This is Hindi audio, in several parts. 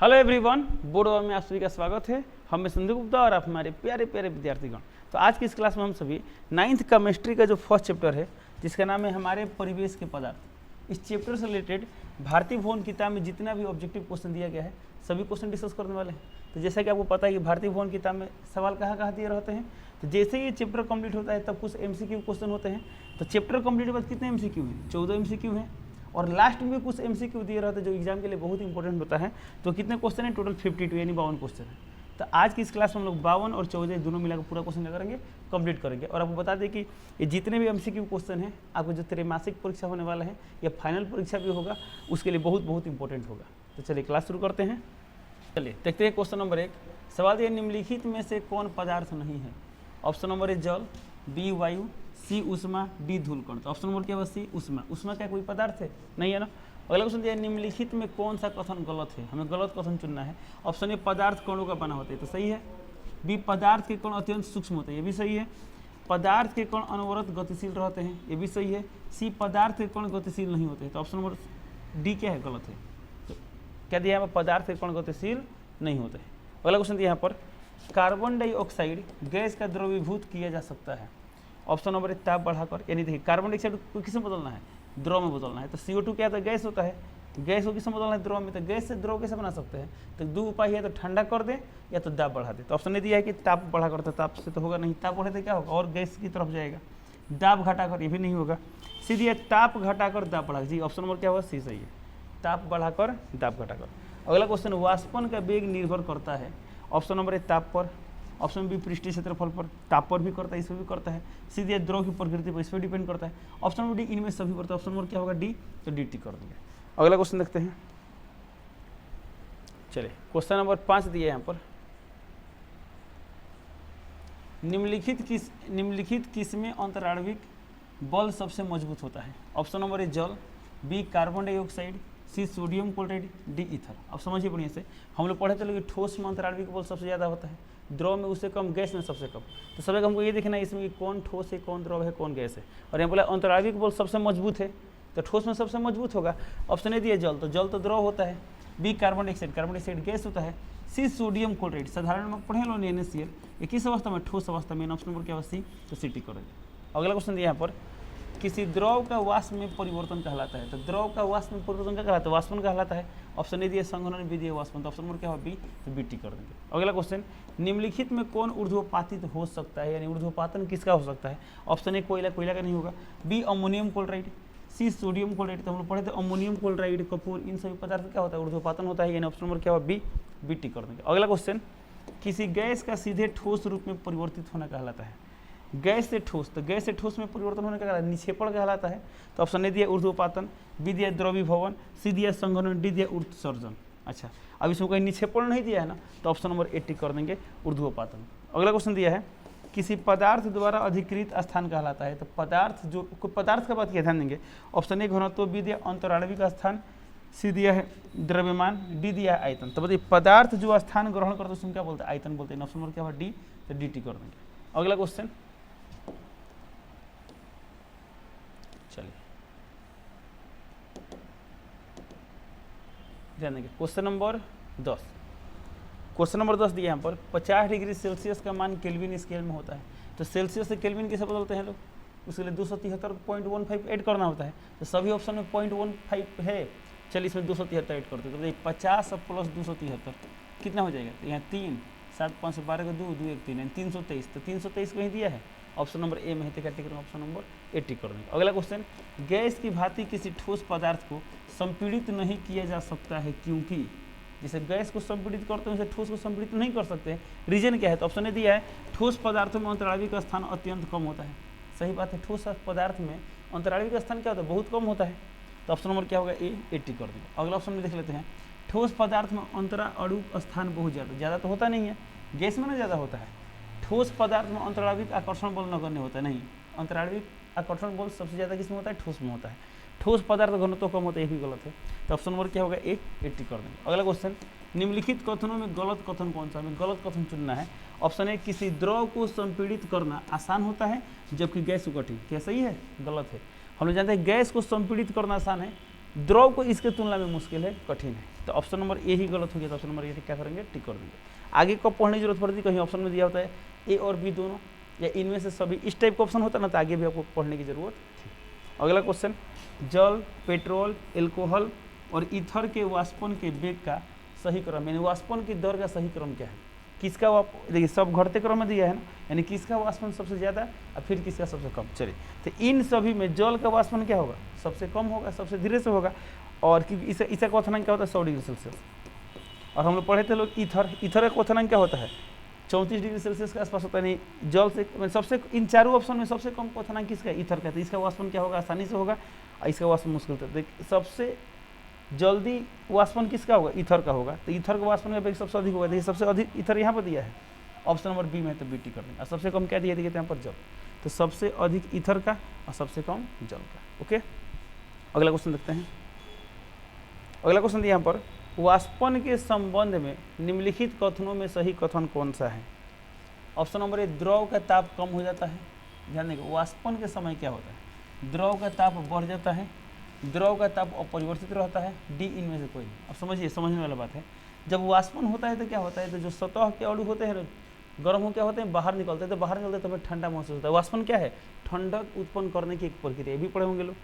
हेलो एवरीवन, बोर्ड में आप सभी का स्वागत है। हम संदीप गुप्ता और आप हमारे प्यारे प्यारे विद्यार्थीगण। तो आज की इस क्लास में हम सभी 9th केमिस्ट्री का जो फर्स्ट चैप्टर है जिसका नाम है हमारे परिवेश के पदार्थ, इस चैप्टर से रिलेटेड भारतीय भवन किताब में जितना भी ऑब्जेक्टिव क्वेश्चन दिया गया है सभी क्वेश्चन डिस्कस करने वाले हैं। तो जैसा कि आपको पता है कि भारतीय भवन किताब में सवाल कहाँ कहाँ दिए रहते हैं, तो जैसे ही ये चैप्टर कंप्लीट होता है तब कुछ MCQ क्वेश्चन होते हैं। तो चैप्टर कंप्लीट के बाद कितने MCQ हैं? 14 MCQ हैं और लास्ट में भी कुछ MCQ दिए रहते हैं जो एग्जाम के लिए बहुत इंपॉर्टेंट होता है। तो कितने क्वेश्चन है? टोटल 52 यानी 52 क्वेश्चन है। तो आज की इस क्लास में हम लोग 52 और 14 दोनों मिलाकर पूरा क्वेश्चन करेंगे, कंप्लीट करेंगे। और आपको बता दें कि ये जितने भी MCQ क्वेश्चन हैं आपको जो त्रैमासिक परीक्षा होने वाला है या फाइनल परीक्षा भी होगा उसके लिए बहुत बहुत इंपॉर्टेंट होगा। तो चलिए क्लास शुरू करते हैं। चलिए देखते हैं क्वेश्चन नंबर 1। सवाल दिया निम्नलिखित में से कौन पदार्थ नहीं है? ऑप्शन नंबर ए जल, बी वायु, सी उष्मा, डी धूलकण। तो ऑप्शन नंबर क्या होगा? सी उष्मा। उष्मा क्या कोई पदार्थ है? नहीं है ना। अगला क्वेश्चन दिया निम्नलिखित में कौन सा कथन गलत है? हमें गलत कथन चुनना है। ऑप्शन ए पदार्थ कणों का बना होता है, तो सही है। बी पदार्थ के कण अत्यंत सूक्ष्म होते हैं, ये भी सही है। पदार्थ के कण अनवरत गतिशील रहते हैं, ये भी सही है। सी पदार्थ के कण गतिशील नहीं होते, तो ऑप्शन नंबर डी क्या है? गलत है। तो क्या दिया है? पदार्थ के कण गतिशील नहीं होते हैं। अगला क्वेश्चन दिया यहाँ पर कार्बन डाइऑक्साइड गैस का द्रवीभूत किया जा सकता है। ऑप्शन नंबर एक ताप बढ़ाकर, यानी देखिए कार्बन डाइऑक्साइड को किसमें बदलना है? द्रव में बदलना है। तो CO2 क्या होता है? गैस होता है। गैस को किसमें बदलना है? द्रव में। तो गैस से द्रव कैसे बना सकते हैं? तो दो उपाय है, तो ठंडा कर दे या तो दाब बढ़ा दे। तो ऑप्शन ने दिया है कि ताप बढ़ा कर, तो ताप से तो होगा नहीं, ताप बढ़े तो क्या होगा? और गैस की तरफ जाएगा। दाब घटाकर, ये भी नहीं होगा। सीधी है ताप घटाकर दाब बढ़ा। जी ऑप्शन नंबर क्या होगा? सी सही है, ताप बढ़ाकर दाब घटाकर। अगला क्वेश्चन वाष्पन का वेग निर्भर करता है। ऑप्शन नंबर ए ताप पर, ऑप्शन बी पृष्ठीय क्षेत्रफल पर, ताप पर भी करता है, इसमें भी करता है। सीधे द्रव की प्रकृति पर, इस पर डिपेंड करता है। ऑप्शन नंबर डी इनमें सभी पर, तो ऑप्शन नंबर क्या होगा? डी, तो डी टी कर देंगे। अगला क्वेश्चन देखते हैं। चलिए क्वेश्चन नंबर 5 दिया है यहाँ पर, निम्नलिखित किस में अंतराणविक बल सबसे मजबूत होता है? ऑप्शन नंबर ए जल, B carbon dioxide, C sodium chloride, D ether. अब समझिए बढ़िया से, हम लोग पढ़े थे कि ठोस में अंतराणविक बल सबसे ज़्यादा होता है, द्रव में उससे कम, गैस में सबसे कम। तो सबसे हमको ये देखना है इसमें कि कौन ठोस है, कौन द्रव है, कौन गैस है। और यहाँ बोला अंतराणविक बल सबसे मजबूत है, तो ठोस में सबसे मजबूत होगा। ऑप्शन ए दिया जल, तो जल तो द्रव होता है। B carbon dioxide, carbon dioxide gas होता है। सी सोडियम क्लोराइड, साधारण में पढ़े लो NaCl, ये किस अवस्था में? ठोस अवस्था में। ऑप्शन नंबर क्या होगा? सी, तो सी टी करेंगे। अगला क्वेश्चन दिया यहाँ पर किसी द्रव का वाष्प में परिवर्तन कहलाता है। तो द्रव का वाष्प में परिवर्तन क्या कहलाता है? वाष्पन कहलाता है। ऑप्शन ए दिया संघनन, बी दिया वाष्पन, तो ऑप्शन नंबर क्या होगा? बी, तो बी टी कर देंगे। अगला क्वेश्चन निम्नलिखित में कौन ऊर्ध्वपातित हो सकता है, यानी ऊर्ध्वपातन किसका हो सकता है? ऑप्शन ए कोयला, कोयला का नहीं होगा। B ammonium chloride, C sodium chloride, तो हम लोग पढ़े थे अमोनियम क्लोराइड, कपूर, इन सभी पदार्थ क्या होता है? ऊर्ध्वपातन होता है, यानी ऑप्शन नंबर क्या होगा? बी, बी टी कर देंगे। अगला क्वेश्चन किसी गैस का सीधे ठोस रूप में परिवर्तित होना कहलाता है। गैस से ठोस, तो गैस से ठोस में परिवर्तन होने का कहलाता है? निक्षेपण कहलाता है। तो ऑप्शन ए दिया ऊर्ध्वपातन, बी दिया द्रवीभवन, सी दिया संघनन, डी दिया उत्सर्जन। अच्छा, अब इसमें कोई निक्षेपण नहीं दिया है ना, तो ऑप्शन नंबर 80 कर देंगे, ऊर्ध्वपातन। अगला क्वेश्चन दिया है किसी पदार्थ द्वारा अधिकृत स्थान कहलाता है। तो पदार्थ, जो कोई पदार्थ का बात किया, ध्यान देंगे। ऑप्शन ए घनत्व, बी दिया अंतराणविक स्थान, सी दिया है द्रव्यमान, डी दिया है आयतन। तो बताइए पदार्थ जो स्थान ग्रहण करते हैं उसमें क्या बोलते हैं? आयतन बोलते हैं। ऑप्शन नंबर क्या होगा? डी, तो डी टी कर देंगे। अगला क्वेश्चन, चलिए ध्यान देंगे। क्वेश्चन नंबर 10, क्वेश्चन नंबर 10 दिया यहाँ पर 50 डिग्री सेल्सियस का मान केल्विन स्केल में होता है। तो सेल्सियस से केल्विन कैसे बदलते हैं लोग? उसके लिए 273.15 ऐड करना होता है। तो सभी ऑप्शन में 0.15 है, चलिए इसमें 273 ऐड करते हैं। तो 50 प्लस 273 कितना हो जाएगा? तो यहाँ 3, 7, 5, 12 का 2, 2, 1, 3, 323। तो 323 कहीं दिया है, ऑप्शन नंबर ए में है, तो क्या टिक करेंगे? ऑप्शन नंबर 80 कर देंगे। अगला क्वेश्चन गैस की भांति किसी ठोस पदार्थ को संपीड़ित नहीं किया जा सकता है, क्योंकि जैसे गैस को संपीड़ित करते हैं वैसे ठोस को संपीड़ित नहीं कर सकते। रीजन क्या है? तो ऑप्शन ने दिया है ठोस पदार्थों में अंतराणविक स्थान अत्यंत कम होता है। सही बात है, ठोस पदार्थ में अंतराणविक स्थान क्या होता है? बहुत कम होता है। तो ऑप्शन नंबर क्या होगा? ए, 80 कर देंगे। अगला ऑप्शन में देख लेते हैं ठोस पदार्थ में अंतराणुक स्थान बहुत ज़्यादा तो होता नहीं है, गैस में ना ज़्यादा होता है। ठोस पदार्थ में अंतराणविक आकर्षण बल नगण्य होता है, नहीं, अंतराणविक आकर्षण बल सबसे ज़्यादा किसमें होता है? ठोस में होता है। ठोस पदार्थ घनत्व कम होता है, ये भी गलत है। तो ऑप्शन नंबर क्या होगा? ए, 80 कर देंगे। अगला क्वेश्चन निम्नलिखित कथनों में गलत कथन कौन सा? हमें गलत कथन चुनना है। ऑप्शन ए किसी द्रव को संपीड़ित करना आसान होता है जबकि गैस को कठिन। क्या सही है? गलत है। हम लोग जानते हैं गैस को संपीड़ित करना आसान है, द्रव को इसके तुलना में मुश्किल है, कठिन है। तो ऑप्शन नंबर ए ही गलत हो गया, तो ऑप्शन नंबर ए क्या करेंगे, टिक कर देंगे। आगे कब पढ़ने की जरूरत पड़ती है, कहीं ऑप्शन में दिया होता है ए और बी दोनों या इनमें से सभी, इस टाइप का ऑप्शन होता है ना, तो आगे भी आपको पढ़ने की जरूरत थी। अगला क्वेश्चन, जल, पेट्रोल, एल्कोहल और ईथर के वाष्पन के वेग का सही क्रम, यानी वाष्पन की दर का सही क्रम क्या है, किसका देखिए सब घटते क्रम में दिया है ना, यानी किसका वाष्पन सबसे ज़्यादा और फिर किसका सबसे कम। चलिए, तो इन सभी में जल का वाष्पन क्या होगा, सबसे कम होगा, सबसे धीरे से होगा, और क्योंकि इसका क्वथनांक क्या होता है 100 डिग्री सेल्सियस। और हम लोग पढ़े थे लोग ईथर का क्वथनांक क्या होता है 34 डिग्री सेल्सियस के आसपास होता है। नहीं, जल से सबसे, इन चारों ऑप्शन में सबसे कम क्वथनांक किसका है, ईथर का। तो इसका वाष्पन क्या होगा, आसानी से होगा, और इसका वाष्पन मुश्किल था। देखिए सबसे जल्दी वाष्पन किसका होगा, ईथर का होगा। तो ईथर का वाष्पन का वेग सबसे अधिक होगा। देखिए सबसे अधिक ईथर यहाँ पर दिया है, ऑप्शन नंबर बी में, तो बी टी कर देंगे। और सबसे कम क्या दिया, देखिए यहाँ पर जल, तो सबसे अधिक ईथर का और सबसे कम जल का। ओके, अगला क्वेश्चन देखते हैं। अगला क्वेश्चन यहाँ पर, वाष्पन के संबंध में निम्नलिखित कथनों में सही कथन कौन सा है। ऑप्शन नंबर ए, द्रव का ताप कम हो जाता है। ध्यान देंगे, वाष्पन के समय क्या होता है, द्रव का ताप बढ़ जाता है, द्रव का ताप अपरिवर्तित रहता है। डी, इनमें से कोई नहीं। अब समझिए, समझने वाला बात है, जब वाष्पन होता है तो क्या होता है, तो जो सतह के अणु होते हैं गर्म हो क्या होते हैं, बाहर निकलते हैं, तो बाहर निकलते तो हमें ठंडा महसूस होता है। वाष्पन क्या है, ठंडक उत्पन्न करने की एक प्रक्रिया, भी पढ़े होंगे लोग।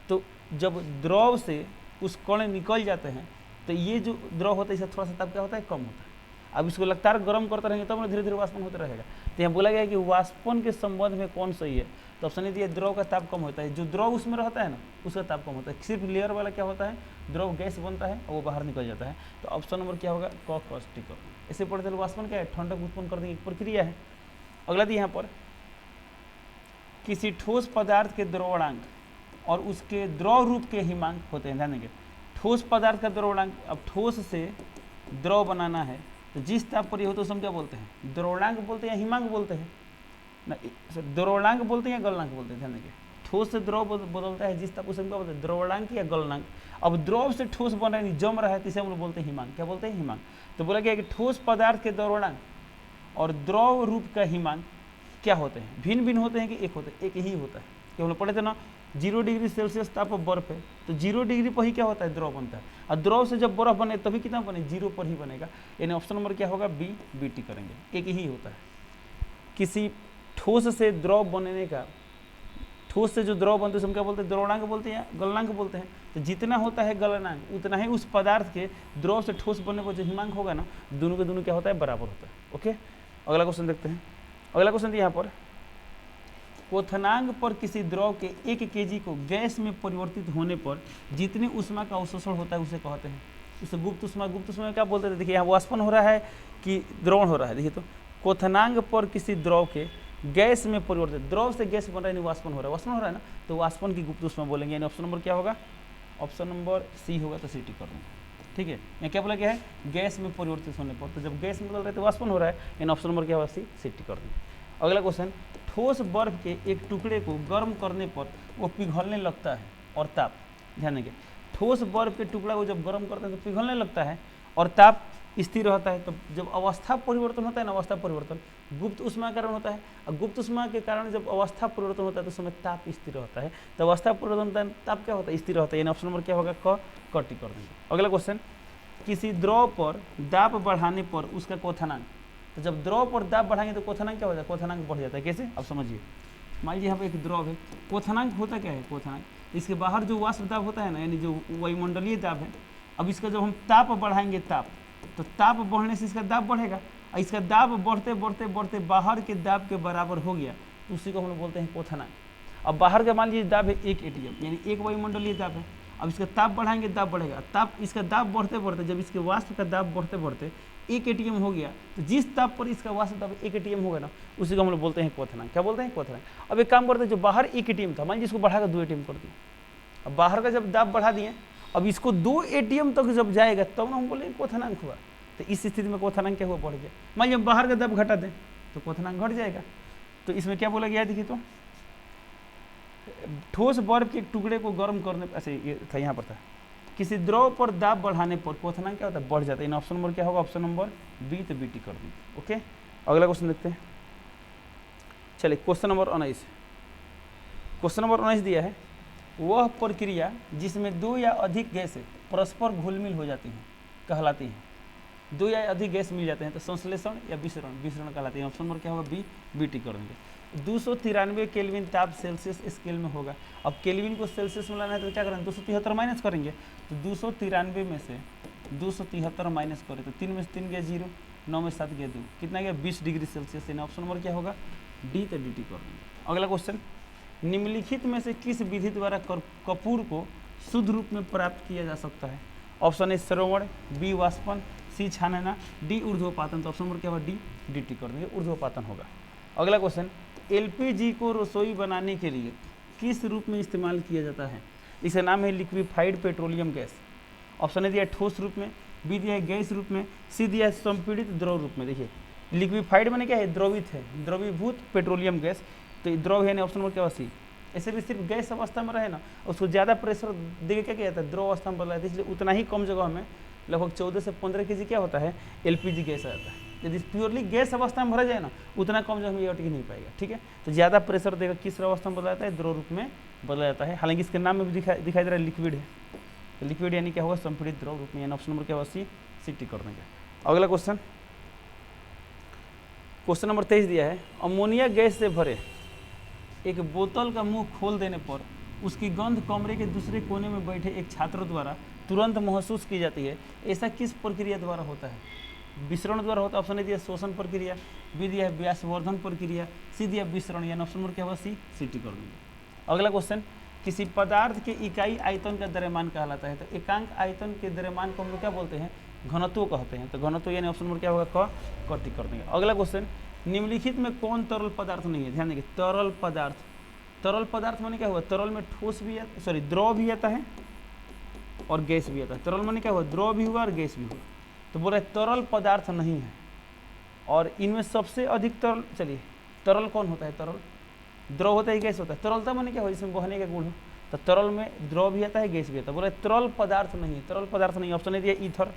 तो जब द्रव से उस कण निकल जाते हैं, तो ये जो द्रव होता है इसका थोड़ा सा ताप क्या होता है, कम होता है। अब इसको लगातार गर्म करते रहेंगे तब धीरे धीरे वाष्पन होता रहेगा। तो यहाँ बोला गया है कि वाष्पन के संबंध में कौन सही है, तो ऑप्शन दिया, द्रव का ताप कम होता है। जो द्रव उसमें रहता है ना, उसका ताप कम होता है। सिर्फ लेयर वाला क्या होता है, द्रव गैस बनता है और वो बाहर निकल जाता है। तो ऑप्शन नंबर क्या होगा, क। ऐसे पढ़ते हैं, वाष्पन क्या है, ठंडक उत्पन्न करने की एक प्रक्रिया है। अगला दी यहाँ पर, किसी ठोस पदार्थ के द्रवणांक और उसके द्रव रूप के हिमांक होते हैं। ध्यान देंगे, ठोस पदार्थ का द्रवणांक, अब ठोस से द्रव बनाना है तो जिस ताप पर ये हो तो हम क्या बोलते हैं, द्रवणांक बोलते हैं या हिमांक बोलते हैं ना, द्रवणांक बोलते हैं या गलनांक बोलते हैं। ध्यान देंगे, ठोस से द्रव बदलता है जिस ताप, उसे क्या बोलते हैं, द्रवणांक या गलनांक। अब द्रव से ठोस बन रहा है, जम रहा है, तो इसे हम लोग बोलते हैं हिमांक। क्या बोलते हैं, हिमांक। तो बोला गया कि ठोस पदार्थ के द्रवणांक और द्रव रूप का हिमांक क्या होते हैं, भिन्न भिन्न होते हैं कि एक होते हैं, एक ही होता है। कि हम लोग पढ़े थे ना, 0 डिग्री सेल्सियस ताप पर बर्फ है, तो 0 डिग्री पर ही क्या होता है, द्रव बनता है। और द्रव से जब बर्फ बने तभी कितना बने, 0 पर ही बनेगा। यानी ऑप्शन नंबर क्या होगा, बी, बी टी करेंगे, एक ही होता है। किसी ठोस से द्रव बनने का, ठोस से जो द्रव बनते हैं हम क्या बोलते हैं, द्रवणांक बोलते हैं या गलनांक बोलते हैं। तो जितना होता है गलनांक उतना ही उस पदार्थ के द्रव से ठोस बनने पर जो हिमांक होगा ना, दोनों के दोनों क्या होता है, बराबर होता है। ओके, अगला क्वेश्चन देखते हैं। अगला क्वेश्चन यहाँ पर, क्वथनांक पर किसी द्रव के 1 kg को गैस में परिवर्तित होने पर जितने ऊष्मा का अवशोषण होता है उसे कहते हैं, उसे गुप्त ऊष्मा। गुप्त ऊष्मा में क्या बोलते हैं, देखिए यहाँ वाष्पन हो रहा है कि द्रवण हो रहा है। देखिए तो क्वथनांक पर किसी द्रव के गैस में परिवर्तित, द्रव से गैस बन रहा है, यानी वाष्पन हो रहा है, वाष्पन हो रहा है ना, तो वाष्पन की गुप्त ऊष्मा बोलेंगे। यानी ऑप्शन नंबर क्या होगा, ऑप्शन नंबर सी होगा, तो सी टी कर देंगे। ठीक है, यहाँ क्या बोला गया है, गैस में परिवर्तित होने पर, तो जब गैस में बदल रहा है तो वाष्पन हो रहा है, यानी ऑप्शन नंबर क्या होगा, सी, सी टी कर देंगे। अगला क्वेश्चन, ठोस बर्फ के एक टुकड़े को गर्म करने पर वो पिघलने लगता है और ताप, ध्यान देंगे, ठोस बर्फ के टुकड़ा को जब गर्म करते हैं तो पिघलने लगता है और ताप स्थिर रहता है। तो जब अवस्था परिवर्तन होता है ना, अवस्था परिवर्तन गुप्त ऊष्मा के कारण होता है, और गुप्त ऊष्मा के कारण जब अवस्था परिवर्तन होता है तो समय ताप स्थिर रहता है। तो अवस्था परिवर्तन होता है, ताप क्या होता है, स्थिर रहता है। यानी ऑप्शन नंबर क्या होगा, क टी कर देंगे। अगला क्वेश्चन, किसी द्रव पर दाब बढ़ाने पर उसका क्वथनांक, तो जब द्रव पर दाब बढ़ाएंगे तो क्वथनांक क्या हो जाता है, क्वथनांक बढ़ जाता है। कैसे, अब समझिए, मान लीजिए यहाँ पर एक द्रव है, क्वथनांक होता क्या है, क्वथनांक इसके बाहर जो वाष्प दाब होता है ना, यानी जो वायुमंडलीय दाब है, अब इसका जब हम ताप बढ़ाएंगे, ताप, तो ताप बढ़ने से इसका दाब बढ़ेगा, और इसका दाब बढ़ते बढ़ते बढ़ते बाहर के दाब के बराबर हो गया, तो उसी को हम लोग बोलते हैं क्वथनांक। अब बाहर का मान लीजिए दाब है 1 atm, यानी 1 वायुमंडलीय दाब है। अब इसका ताप बढ़ाएंगे, दाब बढ़ेगा, ताप, इसका दाब बढ़ते बढ़ते जब इसके वाष्प का दाब बढ़ते बढ़ते 1 atm हो गया, तो जिस ताप पर इसका वाष्प दाब 1 atm होगा ना, उसी को हम लोग बोलते हैं क्वथनांक। क्या बोलते हैं, क्वथनांक। अब एक काम करते हैं, जो बाहर 1 atm था, मान लीजिए इसको बढ़ाकर 2 atm कर दिया, अब बाहर का जब दाब बढ़ा दिए, अब इसको 2 atm तक जब जाएगा तब ना हम बोलेंगे क्वथनांक हुआ। तो इस स्थिति में क्वथनांक क्या हुआ, बढ़ गया। मान लीजिए बाहर का दाब घटा दें तो क्वथनांक घट जाएगा। तो इसमें क्या बोला गया, देखिए तो ठोस बर्फ के टुकड़े को गर्म करने, ऐसे ये था, यहाँ पर था, किसी द्रव पर दाब बढ़ाने पर क्वथनांक क्या होता है, बढ़ जाता है। इन ऑप्शन नंबर क्या होगा, ऑप्शन नंबर बी, तो बी टी कर देंगे। ओके, अगला क्वेश्चन देखते हैं। चलिए क्वेश्चन नंबर 19, क्वेश्चन नंबर 19 दिया है, वह प्रक्रिया जिसमें दो या अधिक गैसें परस्पर घुलमिल हो जाती हैं कहलाती हैं। दो या अधिक गैस मिल जाते हैं तो संश्लेषण या विसरण विसरण कहलाती है। ऑप्शन नंबर क्या होगा? बी, बीटी कर देंगे। 293 केल्विन ताप सेल्सियस स्केल में होगा। अब केल्विन को सेल्सियस में लाना है तो क्या करेंगे? 273 माइनस करेंगे। तो 293 में से 273 माइनस करें तो 3 में से 3 गया 0, 9 में 7 गया 2, कितना गया? 20 डिग्री सेल्सियस। यानी ऑप्शन नंबर क्या होगा? डी, तो डी टी कर देंगे। अगला क्वेश्चन, निम्नलिखित में से किस विधि द्वारा कपूर को शुद्ध रूप में प्राप्त किया जा सकता है? ऑप्शन ए श्रवण, बी वाष्पन, सी छानना, डी ऊर्ध्वपातन। तो ऑप्शन नंबर क्या होगा? डी, डी टी कर देंगे, ऊर्ध्वपातन होगा। अगला क्वेश्चन, एलपीजी को रसोई बनाने के लिए किस रूप में इस्तेमाल किया जाता है? इसका नाम है liquefied petroleum gas. Option A दिया है ठोस रूप में, बी दिया है गैस रूप में, सी दिया है संपीड़ित द्रव रूप में। देखिए लिक्विफाइड माने क्या है? द्रवित है, द्रवीभूत पेट्रोलियम गैस। तो द्रव है ना, ऑप्शन नंबर क्या होगा? सी। ऐसे भी सिर्फ गैस अवस्था में रहे ना, उसको ज़्यादा प्रेशर देके क्या किया जाता है? द्रव अवस्था में बदला जाता है। इसलिए उतना ही कम जगह में लगभग 14 से 15 केजी क्या होता है? एलपीजी गैस आ जाता है। यदि प्योरली गैस अवस्था में भरा जाए ना, उतना कम जगह में ये अटक नहीं पाएगा। ठीक है, तो ज़्यादा प्रेशर देगा, किस अवस्था में बदला जाता है? द्रव रूप में बदला जाता है। हालांकि इसके नाम में भी दिखाई दे रहा है लिक्विड है। तो लिक्विड यानी क्या होगा? संपीड़ित द्रव रूप में। यानी ऑप्शन नंबर क्या होगा? सी, सी टी कर देंगे। अगला क्वेश्चन, क्वेश्चन नंबर 23 दिया है, अमोनिया गैस से भरे एक बोतल का मुंह खोल देने पर उसकी गंध कमरे के दूसरे कोने में बैठे एक छात्र द्वारा तुरंत महसूस की जाती है। ऐसा किस प्रक्रिया द्वारा होता है? विसरण द्वारा होता है। ऑप्शन ए दिया शोषण प्रक्रिया, बी दिया है व्यासवर्धन प्रक्रिया, सी दिया विसरण। यानी ऑप्शन नंबर क्या होगा? सी, सी टी कर देंगे। अगला क्वेश्चन, किसी पदार्थ के इकाई आयतन का द्रव्यमान कहलाता है। तो एकांक आयतन के द्रव्यमान को हम लोग क्या बोलते हैं? घनत्व कहते हैं। तो घनत्व यानी ऑप्शन नंबर क्या होगा? क टिक कर देंगे। अगला क्वेश्चन, निम्नलिखित में कौन तरल पदार्थ नहीं है? ध्यान देंगे, तरल पदार्थ। तरल पदार्थ माने क्या हुआ? तरल में ठोस भी द्रव भी आता है और गैस भी आता है। तरल माने क्या हुआ? द्रव भी हुआ और गैस भी हुआ। तो बोल रहे तरल पदार्थ नहीं है। और इनमें सबसे अधिक तरल, चलिए तरल कौन होता है? तरल द्रव होता है, गैस होता है। तरलता माने क्या हो? जिसमें बहने का गुण हो। तो तरल में द्रव भी आता है, गैस भी आता है। बोले तरल पदार्थ नहीं है, तरल पदार्थ नहीं। ऑप्शन ए दिया ईथर,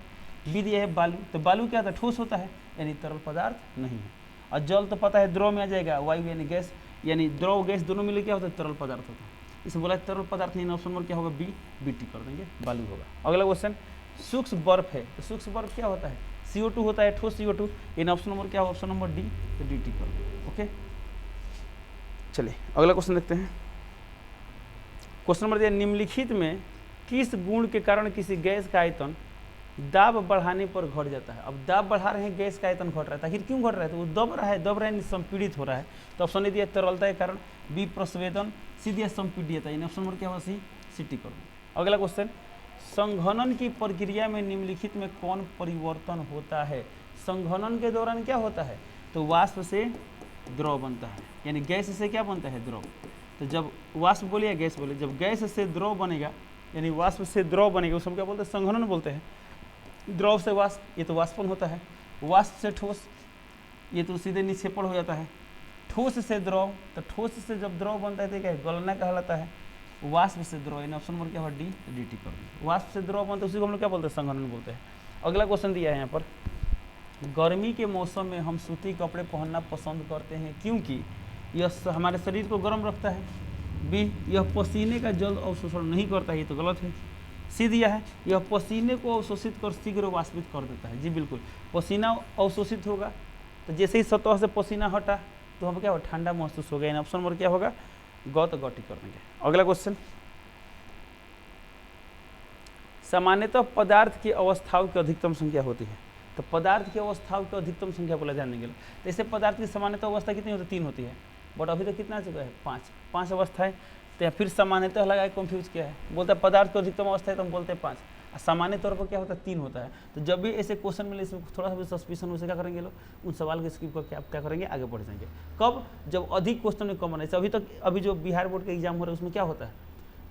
बी दिया है बालू। तो बालू क्या होता है? ठोस होता है, यानी तरल पदार्थ नहीं है। और जल तो पता है द्रव में आ जाएगा, वायु यानी गैस, यानी द्रव गैस दोनों मिले क्या होता है? तरल पदार्थ होता है। इसे बोला तरल पदार्थ नहीं। ऑप्शन नंबर क्या होगा? बी, बी टी कर देंगे, बालू होगा। अगला क्वेश्चन, सूक्ष्म बर्फ है तो सूक्ष्म बर्फ क्या होता है? CO2 होता है, ठोस CO2। इन ऑप्शन नंबर क्या होगा? ऑप्शन नंबर डी, तो डी टी कर देंगे। ओके, चलिए अगला क्वेश्चन देखते हैं। क्वेश्चन नंबर दिया, निम्नलिखित में किस गुण के कारण किसी गैस का आयतन दाब बढ़ाने पर घट जाता है? अब दाब बढ़ा रहे हैं, गैस का आयतन घट रहा है। आखिर क्यों घट रहा है? तो वो दब रहा है, संपीड़ित हो रहा है। तो ऑप्शन ए दिया तरलता के कारण, बी प्रस्वेदन, सी दिया संपीड़ित। यानी ऑप्शन नंबर क्या होगा? सी, सी टी कर दो। अगला क्वेश्चन, संघनन की प्रक्रिया में निम्नलिखित में कौन परिवर्तन होता है? संघनन के दौरान क्या होता है? तो वाष्प से द्रव बनता है, यानी गैस से क्या बनता है? द्रव। तो जब वाष्प बोले या गैस बोले, जब गैस से द्रव बनेगा यानी वाष्प से द्रव बनेगा, उसको क्या बोलते हैं? संघनन बोलते हैं। द्रव से वाष्प, ये तो वाष्पन होता है। वाष्प से ठोस, ये तो सीधे निक्षेपण हो जाता है। ठोस से द्रव, तो ठोस से जब द्रव बनता है तो क्या गलना कहलाता है। वाष्प से द्रव, यानी ऑप्शन नंबर क्या होगा? डी, डी टी कर देंगे। वाष्प से द्रव बनता है, उसी को हम लोग क्या बोलते हैं? संघनन बोलते हैं। अगला क्वेश्चन दिया है यहाँ पर, गर्मी के मौसम में हम सूती कपड़े पहनना पसंद करते हैं क्योंकि यह हमारे शरीर को गर्म रखता है। बी, यह पसीने का जल्द अवशोषण नहीं करता है, ये तो गलत है। सी दिया है, यह पसीने को अवशोषित कर शीघ्र वाष्पित कर देता है। जी बिल्कुल, पसीना अवशोषित होगा तो जैसे ही सतह से पसीना हटा तो हम क्या होगा? ठंडा महसूस होगा। यानी ऑप्शन नंबर क्या होगा? ग, तो गटी कर देंगे। अगला क्वेश्चन, सामान्यतः पदार्थ की अवस्थाओं की अधिकतम संख्या होती है। तो पदार्थ की अवस्थाओं की अधिकतम संख्या बोला जाने के लिए, जैसे पदार्थ की सामान्यतः अवस्था कितनी होती है? 3 होती है, बट अभी तो कितना आ चुका है? 5 अवस्थाएं। तो फिर सामान्यतः लगाए, कंफ्यूज किया है। बोलता है पदार्थ की अधिकतम अवस्था है तो हम बोलते हैं 5, सामान्य तौर पर क्या होता है? 3 होता है। तो जब भी ऐसे क्वेश्चन मिले, इसमें थोड़ा सा भी सस्पिशन, उसे क्या करेंगे लोग? उन सवाल के स्किप करके आप क्या करेंगे? आगे बढ़ जाएंगे। कब? जब अधिक क्वेश्चन में कम बना। अभी जो बिहार बोर्ड का एग्जाम हो रहा है उसमें क्या होता है?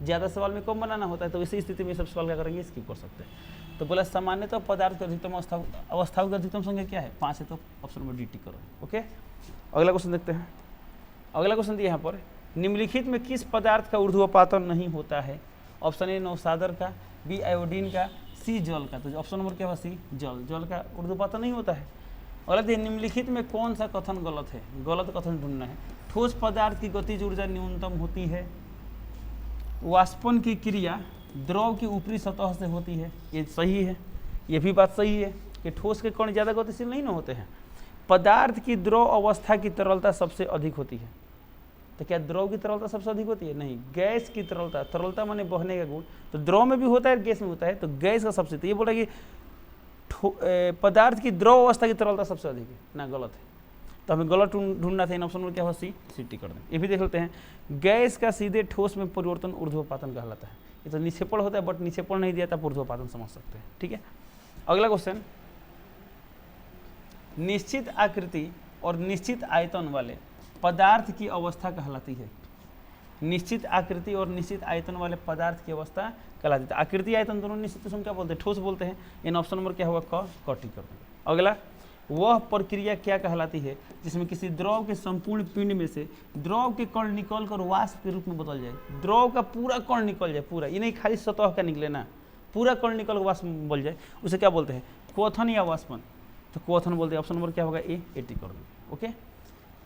ज़्यादा सवाल में कम बनाना होता है। तो इसी स्थिति में सब सवाल क्या करेंगे? स्किप कर सकते हैं। तो बोला सामान्यतः पदार्थ की अधिकतम अवस्थाओं की अधिकतम संख्या क्या है? 5 है, तो ऑप्शन नंबर डी टी करो। ओके, अगला क्वेश्चन देखते हैं। अगला क्वेश्चन दिया यहाँ पर, निम्नलिखित में किस पदार्थ का ऊर्ध्वपातन नहीं होता है? ऑप्शन ए नौसादर का, बी आयोडीन का, सी जल का। तो ऑप्शन नंबर क्या होगा? सी जल। जल का ऊर्ध्वपातन नहीं होता है। गलत है। निम्नलिखित में कौन सा कथन गलत है? गलत कथन ढूंढना है। ठोस पदार्थ की गतिज ऊर्जा न्यूनतम होती है। वाष्पन की क्रिया द्रव की ऊपरी सतह से होती है, ये सही है। ये भी बात सही है कि ठोस के कण ज़्यादा गतिशील नहीं ना होते हैं। पदार्थ की द्रव अवस्था की तरलता सबसे अधिक होती है। तो क्या द्रव की तरलता सबसे अधिक होती है? नहीं। गैस की तरलता, तरलता माने बहने का गुण, तो द्रव में भी होता है, गैस में होता है, तो गैस का सबसे, तो ये बोला कि पदार्थ की द्रव अवस्था की तरलता सबसे अधिक है ना, गलत है। तो हमें गलत ढूंढना था, इन ऑप्शन में क्या होगा? सी टी कर दें। ये भी देख लेते हैं, गैस का सीधे ठोस में परिवर्तन ऊर्ध्वपातन कहलाता है। ये तो निक्षेपण होता है, बट निक्षेपण नहीं दिया था, ऊर्ध्वपातन समझ सकते हैं। ठीक है, अगला क्वेश्चन, निश्चित आकृति और निश्चित आयतन वाले पदार्थ की अवस्था कहलाती है। निश्चित आकृति और निश्चित आयतन वाले पदार्थ की अवस्था कहलाती है। आकृति आयतन दोनों निश्चित, हम क्या बोलते हैं? ठोस बोलते हैं। इन ऑप्शन नंबर क्या होगा? क टी कर देंगे। अगला, वह प्रक्रिया क्या कहलाती है जिसमें किसी द्रव के संपूर्ण पिंड में से द्रव के कण निकल कर वाष्प के रूप में बदल जाए? द्रव का पूरा कण निकल जाए, पूरा, ये नहीं खाली सतह का निकले ना, पूरा कण निकल वाष्प में बदल जाए, उसे क्या बोलते हैं? क्वथन या वाष्पन। तो क्वथन बोलते हैं। ऑप्शन नंबर क्या होगा? ए टी कर देंगे। ओके,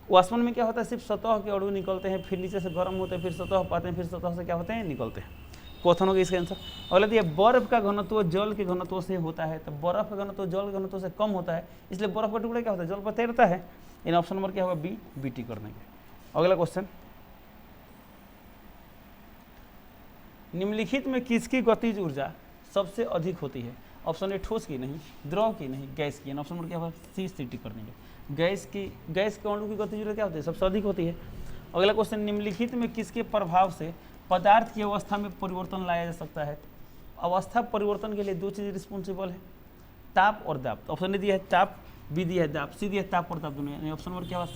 वाष्पन में क्या होता है? सिर्फ सतह के अणु निकलते हैं, फिर नीचे से गर्म होते हैं, फिर सतह पाते हैं, फिर सतह से क्या होते हैं? निकलते हैं। क्वथन होगा इसका आंसर। अगला दिया, बर्फ का घनत्व जल के घनत्व से होता है, तो बर्फ का घनत्व जल के घनत्व से कम होता है, इसलिए बर्फ का टुकड़ा क्या होता है? जल पर तैरता है। इन ऑप्शन नंबर क्या होगा? बी टी कर देंगे। अगला क्वेश्चन, निम्नलिखित में किसकी गतिज ऊर्जा सबसे अधिक होती है? ऑप्शन ए ठोस की नहीं, द्रव की नहीं, गैस की। ऑप्शन नंबर क्या होगा? सी टी कर देंगे। गैस के अणु की गतिज ऊर्जा क्या होती है? सबसे अधिक होती है। अगला क्वेश्चन, निम्नलिखित में किसके प्रभाव से पदार्थ की अवस्था में परिवर्तन लाया जा सकता है? अवस्था परिवर्तन के लिए दो चीज़ रिस्पॉन्सिबल है, ताप और दाब। ऑप्शन ए दिया है ताप, बी दिया है दाब, सी दिया है ताप और दाब दोनों। ऑप्शन नंबर क्या होगा?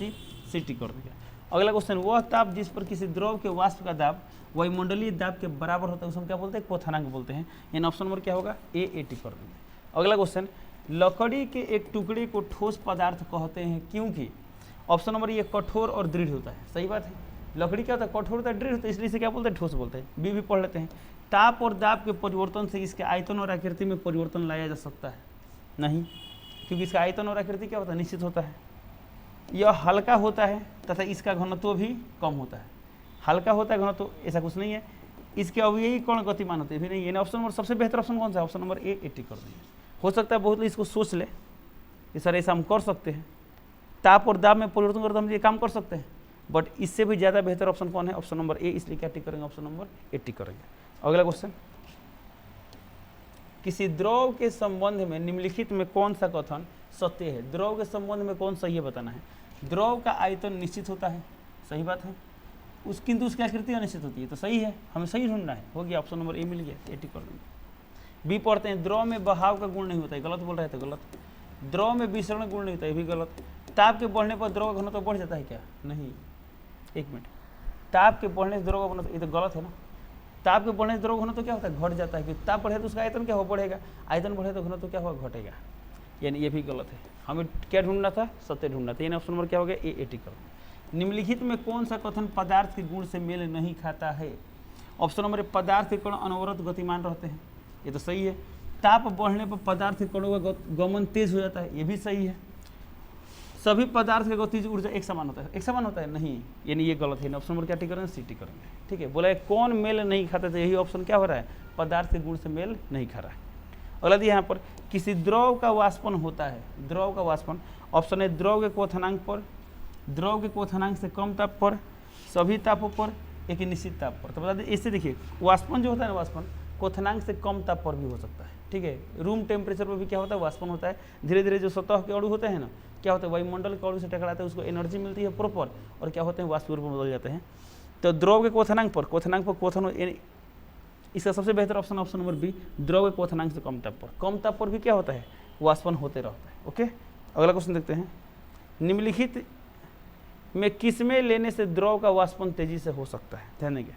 सी टी कर देंगे। अगला क्वेश्चन, वह ताप जिस पर किसी द्रव के वाष्प का दाब वायुमंडलीय दाब के बराबर होता है उसे हम क्या बोलते हैं? क्वथनांक बोलते हैं। इन ऑप्शन नंबर क्या होगा? ए टी कर देंगे। अगला क्वेश्चन, लकड़ी के एक टुकड़े को ठोस पदार्थ कहते हैं क्योंकि? ऑप्शन नंबर ये कठोर और दृढ़ होता है। सही बात है, लकड़ी क्या होता है? कठोर होता है, दृढ़ होता है, इसलिए इसे क्या बोलते हैं? ठोस बोलते हैं। बी भी पढ़ लेते हैं, ताप और दाब के परिवर्तन से इसके आयतन और आकृति में परिवर्तन लाया जा सकता है? नहीं, क्योंकि इसका आयतन और आकृति क्या होता है? निश्चित होता है। यह हल्का होता है तथा इसका घनत्व भी कम होता है। हल्का होता है घनत्व, ऐसा कुछ नहीं है। इसके अवयवी कण गतिमान होते हैं भी नहीं। ऑप्शन नंबर सबसे बेहतर ऑप्शन कौन सा है? ऑप्शन नंबर ए टी कर देंगे। हो सकता है बहुत लोग इसको सोच ले कि सर ऐसा हम कर सकते हैं, ताप और दाब में परिवर्तन करते हम ये काम कर सकते हैं, बट इससे भी ज़्यादा बेहतर ऑप्शन कौन है? ऑप्शन नंबर ए, इसलिए क्या टिक करेंगे? ऑप्शन नंबर ए टिक करेंगे। अगला क्वेश्चन, किसी द्रव के संबंध में निम्नलिखित में कौन सा कथन सत्य है? द्रव के संबंध में कौन सही है बताना है। द्रव का आयतन निश्चित होता है, सही बात है, किंतु उसकी आकृति अनिश्चित होती है, तो सही है, हमें सही ढूंढना है। हो गया, ऑप्शन नंबर ए मिल गया, ए टिक कर देंगे। बी पढ़ते हैं, द्रव में बहाव का गुण नहीं होता है, गलत बोल रहे थे, गलत। द्रव में विसरण गुण नहीं होता है, भी गलत। ताप के बढ़ने पर द्रव का घनत्व बढ़ जाता है क्या? नहीं, एक मिनट, ताप के बढ़ने से द्रव का घनत्व, ये तो गलत है ना। ताप के बढ़ने से द्रव का घनत्व क्या होता है? घट जाता है, क्योंकि ताप बढ़े तो उसका आयतन क्या हो? बढ़ेगा। आयतन बढ़े तो घनत्व क्या होगा? घटेगा। यानी ये भी गलत है, हमें क्या ढूंढना था? सत्य ढूंढना था। यानी ऑप्शन नंबर क्या हो गया? ए टी कर। निम्नलिखित में कौन सा कथन पदार्थ के गुण से मेल नहीं खाता है? ऑप्शन नंबर ए, पदार्थ के कण अनवरत गतिमान रहते हैं, ये तो सही है। ताप बढ़ने पर पदार्थ के कणों का गमन तेज हो जाता है, ये भी सही है। सभी पदार्थ के गतिज ऊर्जा एक समान होता है, एक समान होता है, नहीं, यानी ये गलत है। ऑप्शन नंबर क्या टिक करेंगे? सी टी करेंगे। ठीक है, बोला है कौन मेल नहीं खाता था, यही ऑप्शन क्या हो रहा है? पदार्थ के गुण से मेल नहीं खा रहा है। अगला दिया यहाँ पर, किसी द्रव का वाष्पन होता है, द्रव का वाष्पन। ऑप्शन है, द्रव के क्वथनांक पर, द्रव के क्वथनांक से कम ताप पर, सभी तापों पर, एक निश्चित ताप पर। तो बता दें, इससे देखिए वाष्पन जो होता है ना, वाष्पन क्वथनांक से कम ताप पर भी हो सकता है। ठीक है, रूम टेम्परेचर पर भी क्या होता है? वाष्पन होता है। धीरे धीरे जो सतह के अणु होते हैं ना, क्या होता है? वायुमंडल के अणु से टकराते हैं, उसको एनर्जी मिलती है प्रॉपर, और क्या होते हैं? वाष्प रूप में बदल जाते हैं। तो द्रव के क्वथनांक पर क्वथन, इसका सबसे बेहतर ऑप्शन ऑप्शन नंबर बी, द्रव के क्वथनांक से कम ताप पर भी क्या होता है? वाष्पन होते रहता है। ओके, अगला क्वेश्चन देखते हैं, निम्नलिखित में किसमें लेने से द्रव का वाष्पन तेजी से हो सकता है? ध्यान देंगे,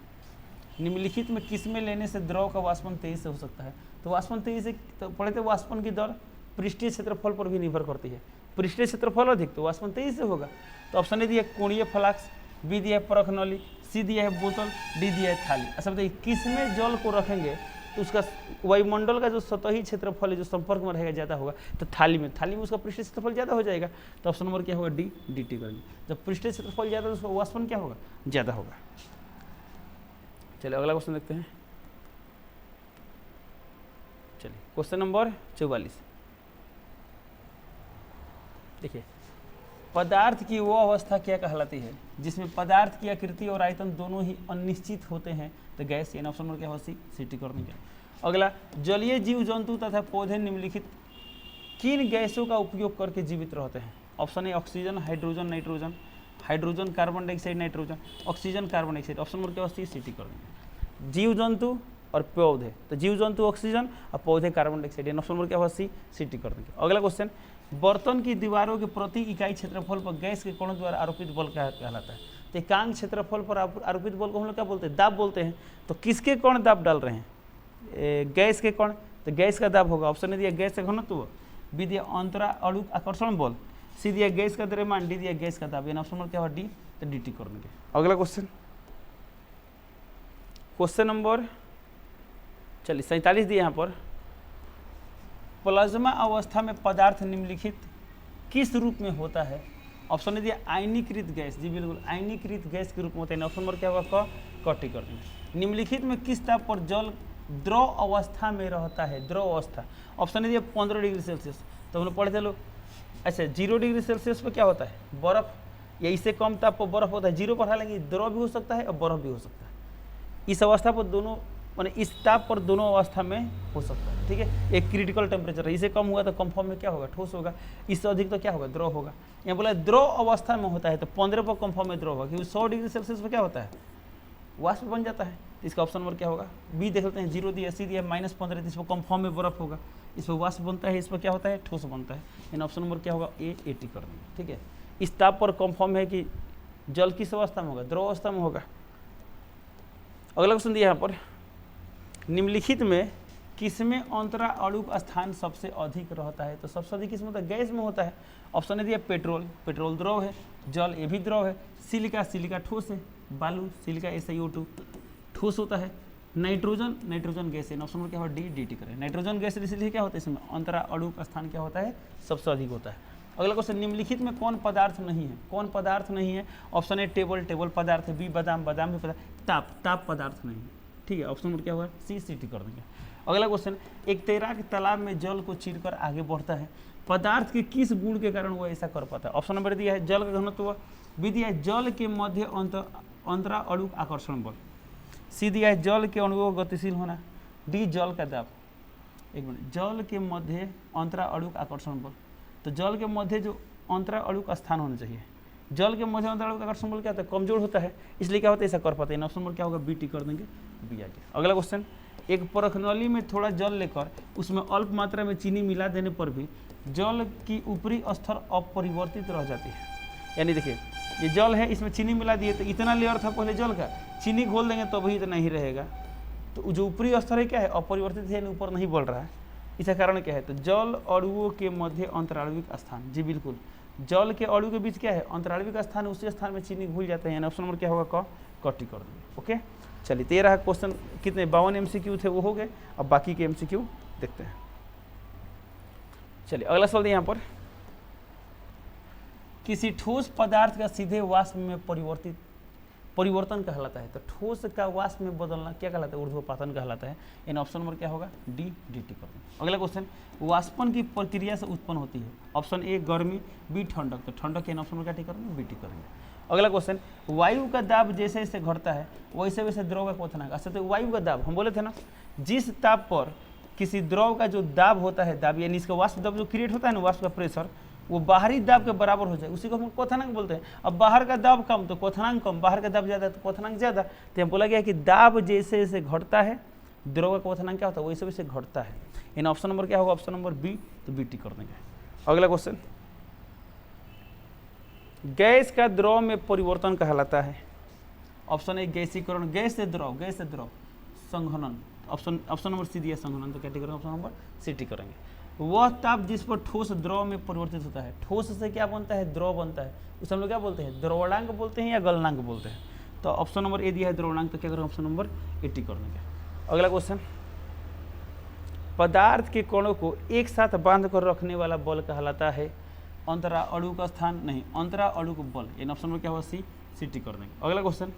निम्नलिखित में किसमें लेने से द्रव का वाष्पन तेजी से हो सकता है? तो वाष्पन तेजी से तो पढ़े थे, वाष्पन की दर पृष्ठीय क्षेत्रफल पर भी निर्भर करती है। पृष्ठीय क्षेत्रफल अधिक तो वाष्पन तेजी से होगा। तो ऑप्शन ए दिया है कोणीय फ्लास्क, बी दिया है परख नली, सी दिया है बोतल, डी दिया है थाली। अच्छा बताइए, किसमें जल को रखेंगे तो उसका वायुमंडल का जो सतही क्षेत्रफल है जो संपर्क में रहेगा ज़्यादा होगा? तो थाली में उसका पृष्ठीय क्षेत्रफल ज़्यादा हो जाएगा। तो ऑप्शन नंबर क्या होगा? डी टी करेंगे। जब पृष्ठीय क्षेत्रफल ज़्यादा तो उसका वाष्पन क्या होगा? ज़्यादा होगा। चलिए अगला क्वेश्चन देखते हैं। चलिए क्वेश्चन नंबर 44। देखिए, पदार्थ की वो अवस्था क्या कहलाती है जिसमें पदार्थ की आकृति और आयतन दोनों ही अनिश्चित होते हैं? तो गैस, यानी ऑप्शन नंबर क्या होगा सी, सिटी कर देंगे। अगला, जलीय जीव जंतु तथा पौधे निम्नलिखित किन गैसों का उपयोग करके जीवित रहते हैं? Option A oxygen, hydrogen, nitrogen, hydrogen carbon dioxide, nitrogen, oxygen carbon dioxide. Option number क्या होगा सी, सिटी कर देंगे। जीव जंतु और पौधे, तो जीव जंतु ऑक्सीजन और पौधे कार्बन डाइऑक्साइड, ऑप्शन नंबर क्या होगा सी, सिटी कर देंगे। अगला क्वेश्चन, बर्तन की दीवारों के प्रति इकाई क्षेत्रफल पर गैस के कणों द्वारा आरोपित बल क्या कहलाता है? तो एकांक क्षेत्रफल पर आरोपित बल को हम लोग क्या बोलते हैं? दाब बोलते हैं। तो किसके कण दाब डाल रहे हैं? गैस के कण, तो गैस का दाब होगा। ऑप्शन ए दिया गैस का घनत्व, बी दिया अंतरा अणुक आकर्षण बल, सी दिया गैस का द्रव्यमान, डी दिया गैस का दाब। ऑप्शन नंबर क्या होगा डी, तो डी टी कर देंगे। अगला क्वेश्चन, क्वेश्चन नंबर चलिए 47 दिए यहाँ पर, प्लाज्मा अवस्था में पदार्थ निम्नलिखित किस रूप में होता है? ऑप्शन दिया आयनीकृत गैस, जी बिल्कुल आयनीकृत गैस के रूप में होता है। ऑप्शन नंबर क्या होगा क, कर देंगे। निम्नलिखित में किस ताप पर जल द्रव अवस्था में रहता है? द्रव अवस्था, ऑप्शन दिया 15 डिग्री सेल्सियस। तो हम लोग पढ़ते लोग, अच्छा 0 डिग्री सेल्सियस पर क्या होता है? बर्फ, या इससे कम ताप पर बर्फ होता है। 0 पर हालांकि द्रव भी हो सकता है और बर्फ भी हो सकता है। इस अवस्था पर दोनों, माने इस ताप पर दोनों अवस्था में हो सकता है, ठीक है। एक क्रिटिकल टेम्परेचर है, इससे कम हुआ तो कम फॉर्म में क्या होगा? ठोस होगा। इससे अधिक तो क्या होगा? द्रव होगा। यहाँ बोला द्रव अवस्था में होता है, तो 15 पर कम फॉर्म में द्रव होगा, क्योंकि 100 डिग्री सेल्सियस पर क्या होता है? वाष्प बन जाता है। इसका ऑप्शन नंबर क्या होगा? बी देख लेते हैं। 0 दिया, सी दिया -15, इस पर कम फॉर्म में बर्फ होगा, इस पर वाष्प बनता है, इस पर क्या होता है? ठोस बनता है। यानी ऑप्शन नंबर क्या होगा? ए, 80 कर देंगे, ठीक है। इस ताप पर कम फॉर्म है कि जल किस अवस्था में होगा? द्रव अवस्था में होगा। अगला क्वेश्चन दिया यहाँ पर, निम्नलिखित में किसमें अंतरा अणुक स्थान सबसे अधिक रहता है? तो सबसे अधिक किसमें होता है? गैस में होता है। ऑप्शन दिया पेट्रोल, पेट्रोल द्रव है। जल, ये भी द्रव है। सिलिका, सिलिका ठोस है। बालू, सिलिका SiO2 ठोस होता है। नाइट्रोजन, नाइट्रोजन गैस है। ऑप्शन नंबर क्या होगा? डी, डी करें। नाइट्रोजन गैस इसलिए क्या होता है? इसमें अंतरा अणुक स्थान क्या होता है? सबसे अधिक होता है। अगला क्वेश्चन, निम्नलिखित में कौन पदार्थ नहीं है? कौन पदार्थ नहीं है? ऑप्शन ए टेबल, टेबल पदार्थ है। बी बादाम, बादाम भी पदार्थ। ताप, ताप पदार्थ नहीं है, ठीक है। ऑप्शन नंबर क्या होगा? सी, सिटी कर देंगे। अगला क्वेश्चन, एक तैराक तालाब में जल को चीरकर आगे बढ़ता है, पदार्थ के किस गुण के कारण वो ऐसा कर पाता है? ऑप्शन नंबर दिया है जल का घनत्व, बी दिया है जल के मध्य अंतरा अणुक आकर्षण बल, सी दिया है जल के अणुओं का गतिशील होना, डी जल का दाब। एक मिनट, जल के मध्य अंतरा अणुक आकर्षण बल, तो जल के मध्य जो अंतरा अणुक स्थान होना चाहिए। जल के मध्य अंतरा अणुक आकर्षण बल क्या होता है? कमजोर होता है, इसलिए क्या होता है? ऐसा कर पाते हैं। ऑप्शन नंबर क्या होगा? बी, टी कर देंगे, बी आ गया। अगला क्वेश्चन, एक परखनली में थोड़ा जल लेकर उसमें अल्प मात्रा में चीनी मिला देने पर भी जल की ऊपरी स्तर अपरिवर्तित रह जाती है। यानी देखिए, ये जल है, इसमें चीनी मिला दिए तो इतना लेयर था पहले जल का, चीनी घोल देंगे तो भी इतना ही रहेगा। तो जो ऊपरी स्तर है क्या है? अपरिवर्तित है, ऊपर नहीं बढ़ रहा है। इसका कारण क्या है? तो जल अणुओं के मध्य अंतराणविक स्थान, जी बिल्कुल, जल के अणु के बीच क्या है? अंतराणविक स्थान, उसी स्थान में चीनी घुल जाते हैं। ऑप्शन नंबर क्या होगा? कटी कर देंगे, ओके। चलिए, 13 क्वेश्चन, कितने 52 MCQ थे वो हो गए। अब बाकी के MCQ देखते हैं। चलिए अगला सवाल यहाँ पर, किसी ठोस पदार्थ का सीधे वाष्प में परिवर्तन कहलाता है। तो ठोस का वाष्प में बदलना क्या कहलाता है? ऊर्ध्वपातन कहलाता है। इन ऑप्शन नंबर क्या होगा? डी, डी टी कर देंगे। अगला क्वेश्चन, वाष्पन की प्रक्रिया से उत्पन्न होती है। ऑप्शन ए गर्मी, बी ठंडक, तो ठंडक के ऑप्शन नंबर क्या टी करेंगे? बी टी करेंगे। अगला क्वेश्चन, वायु का दाब जैसे जैसे घटता है वैसे वैसे द्रव का क्वथनांक। अच्छा, तो वायु का दाब हम बोले थे ना, जिस ताप पर किसी द्रव का जो दाब होता है, दाब यानी इसका वाष्प दाब जो क्रिएट होता है ना, वाष्प का प्रेशर, वो बाहरी दाब के बराबर हो जाए, उसी को हम क्वथनांक बोलते हैं। अब बाहर का दाब कम तो क्वथनांक कम, बाहर का दाब ज़्यादा तो क्वथनांक ज़्यादा। तो हम बोला गया कि दाब जैसे जैसे घटता है द्रव का क्वथनांक क्या होता है? वैसे वैसे घटता है। इन ऑप्शन नंबर क्या होगा? ऑप्शन नंबर बी, तो बी टी कर देंगे। अगला क्वेश्चन, गैस का द्रव में परिवर्तन कहलाता है। ऑप्शन ए गैसीकरण, गैस से द्रव, गैस से द्रव, संघनन। ऑप्शन नंबर सी दिया संघनन, तो क्या टी करेंगे? ऑप्शन नंबर सी टी करेंगे। वह ताप जिस पर ठोस द्रव में परिवर्तित होता है। ठोस से क्या बनता है? द्रव बनता है। उसे हम लोग क्या बोलते हैं? द्रवणांक बोलते हैं या गलनांक बोलते हैं। तो ऑप्शन नंबर ए दिया है द्रवणांक, तो क्या करेंगे? ऑप्शन नंबर ए टी कर देंगे। अगला क्वेश्चन, पदार्थ के कणों को एक साथ बांध कर रखने वाला बल कहलाता है। अंतरा अणु का स्थान नहीं, अंतरा अणु बल। इन ऑप्शन में क्या होगा? सी, सी टी कर देंगे। अगला क्वेश्चन,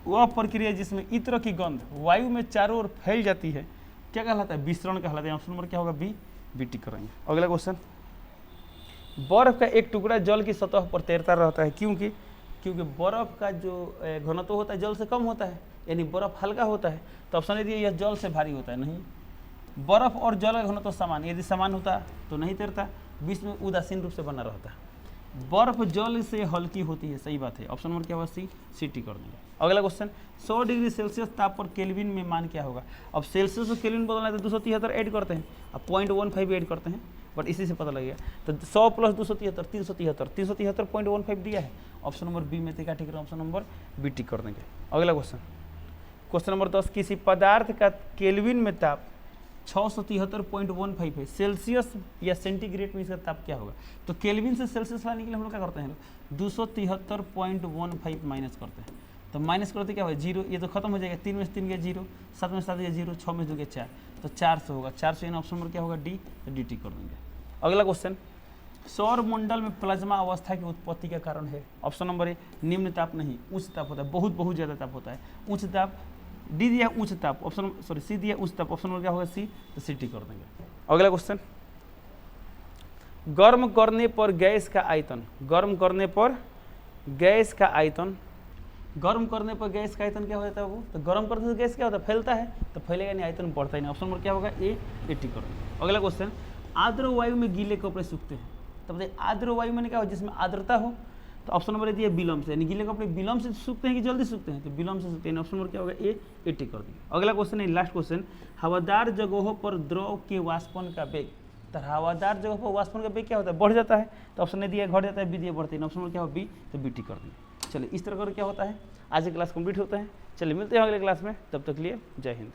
वह प्रक्रिया जिसमें इत्र की गंध वायु में चारों ओर फैल जाती है क्या कहलाता है? विसरण कहलाता है। ऑप्शन नंबर क्या होगा? बी, बीटी करेंगे। अगला क्वेश्चन, बर्फ का एक टुकड़ा जल की सतह पर तैरता रहता है क्योंकि बर्फ का जो घनत्व होता है जल से कम होता है, यानी बर्फ हल्का होता है। तो ऑप्शन यदि यह जल से भारी होता है, नहीं। बर्फ और जल का घनत्व समान, यदि समान होता तो नहीं तैरता, बीच में उदासीन रूप से बना रहता है। बर्फ जल से हल्की होती है, सही बात है। ऑप्शन नंबर क्या होगा? सी, सीटी कर देंगे। अगला क्वेश्चन, 100 डिग्री सेल्सियस ताप पर केल्विन में मान क्या होगा? अब सेल्सियस और केल्विन बदलना है तो 273 ऐड करते हैं, अब 0.15 ऐड करते हैं, बट इसी से पता लगेगा। तो 100 प्लस 273 373, 373.15 दिया है। ऑप्शन नंबर बी में ठीक है, ऑप्शन नंबर बी टिक कर देंगे। अगला क्वेश्चन, क्वेश्चन नंबर 10, किसी पदार्थ का केल्विन में ताप 673.15 है, सेल्सियस या सेंटीग्रेड में इसका ताप क्या होगा? तो केल्विन से सेल्सियस लाने के लिए हम लोग क्या करते हैं? 273.15 माइनस करते हैं। तो माइनस करते क्या होगा? 0, ये तो खत्म हो जाएगा। 3 में से 3 गया 0, 7 में से 7 गया 0, 6 में 2 गया 4, तो 400 होगा। 400 यानी ऑप्शन नंबर क्या होगा? डी, डी टी कर देंगे। अगला क्वेश्चन, सौर मंडल में प्लाज्मा अवस्था की उत्पत्ति का कारण है? ऑप्शन नंबर ए, निम्न ताप नहीं, उच्च ताप होता है, बहुत ज़्यादा ताप होता है। उच्च ताप, डी दिया उच्च ताप, ऑप्शन सॉरी सी दिया उच्च ताप, ऑप्शन नंबर क्या होगा? सी, तो सी टी कर देंगे। अगला क्वेश्चन, गर्म करने पर गैस का आयतन, गर्म करने पर गैस का आयतन, गर्म करने पर गैस का आयतन क्या होता है? वो तो गर्म करने से गैस क्या होता है? फैलता है, तो फैलेगा नहीं, आयतन बढ़ता ही नहीं। ऑप्शन नंबर क्या होगा? ए, 80 कर देंगे। अगला क्वेश्चन, आर्द्र वायु में गीले कपड़े सूखते हैं, तो बताइए आर्द्र वायु में क्या हो? जिसमें आर्द्रता हो। तो ऑप्शन नंबर दिया विलम्ब से, यानी गीले कपड़े विलम्ब से सूखते हैं कि जल्दी सूखते हैं? तो विलम्ब से सूखते हैं। ऑप्शन नंबर क्या होगा? ए, 80 कर देंगे। अगला क्वेश्चन है लास्ट क्वेश्चन, हवादार जगहों पर द्रव के वाष्पन का वेग, तो हवादार जगह पर वाष्पन का वेग क्या होता है? बढ़ जाता है। तो ऑप्शन ने दिया घट जाता है, बी दिया बढ़ते हैं। ऑप्शन नंबर क्या होगा? बी, तो बी टी कर देंगे। चलिए, इस तरह कर क्या होता है, आज की क्लास कंप्लीट होता है। चलिए मिलते हैं अगले क्लास में, तब तक लिए जय हिंद।